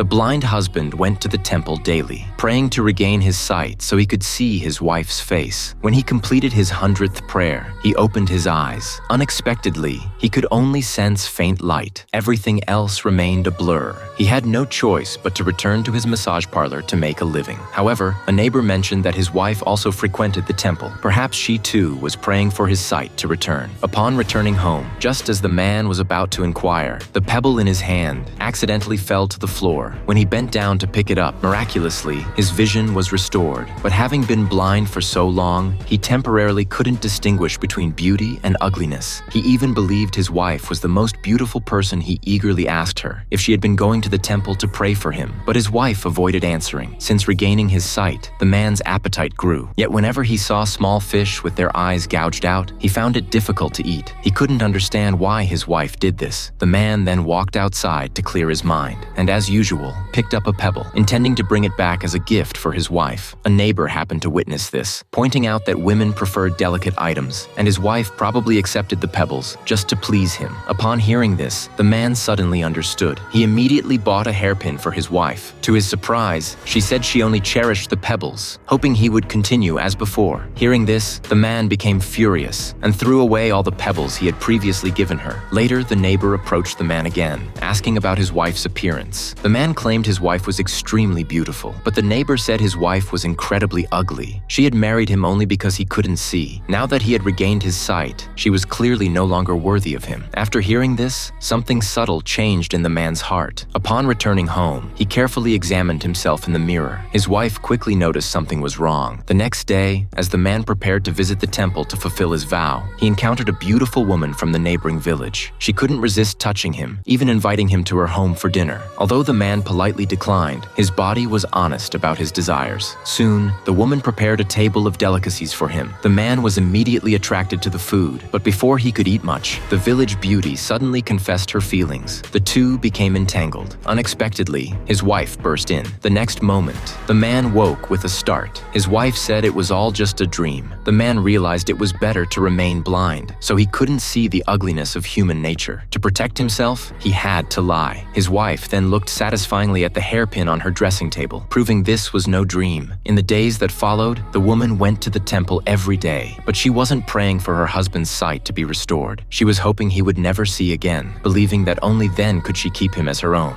The blind husband went to the temple daily, praying to regain his sight so he could see his wife's face. When he completed his 100th prayer, he opened his eyes. Unexpectedly, he could only sense faint light. Everything else remained a blur. He had no choice but to return to his massage parlor to make a living. However, a neighbor mentioned that his wife also frequented the temple. Perhaps she too was praying for his sight to return. Upon returning home, just as the man was about to inquire, the pebble in his hand accidentally fell to the floor. When he bent down to pick it up, miraculously, his vision was restored. But having been blind for so long, he temporarily couldn't distinguish between beauty and ugliness. He even believed his wife was the most beautiful person. He eagerly asked her if she had been going to the temple to pray for him, but his wife avoided answering. Since regaining his sight, the man's appetite grew. Yet whenever he saw small fish with their eyes gouged out, he found it difficult to eat. He couldn't understand why his wife did this. The man then walked outside to clear his mind, and as usual, picked up a pebble, intending to bring it back as a gift for his wife. A neighbor happened to witness this, pointing out that women prefer delicate items, and his wife probably accepted the pebbles just to please him. Upon hearing this, the man suddenly understood. He immediately bought a hairpin for his wife. To his surprise, she said she only cherished the pebbles, hoping he would continue as before. Hearing this, the man became furious and threw away all the pebbles he had previously given her. Later, the neighbor approached the man again, asking about his wife's appearance. The man claimed his wife was extremely beautiful, but the neighbor said his wife was incredibly ugly. She had married him only because he couldn't see. Now that he had regained his sight, she was clearly no longer worthy of him. After hearing this, something subtle changed in the man's heart. Upon returning home, he carefully examined himself in the mirror. His wife quickly noticed something was wrong. The next day, as the man prepared to visit the temple to fulfill his vow, he encountered a beautiful woman from the neighboring village. She couldn't resist touching him, even inviting him to her home for dinner. Although the man politely declined, his body was honest about his desires. Soon, the woman prepared a table of delicacies for him. The man was immediately attracted to the food, but before he could eat much, the village beauty suddenly confessed her feelings. The two became entangled. Unexpectedly, his wife burst in. The next moment, the man woke with a start. His wife said it was all just a dream. The man realized it was better to remain blind, so he couldn't see the ugliness of human nature. To protect himself, he had to lie. His wife then looked satisfyingly at the hairpin on her dressing table, proving this was no dream. In the days that followed, the woman went to the temple every day, but she wasn't praying for her husband's sight to be restored. She was hoping he would never see again, believing that only then could she keep him as her own.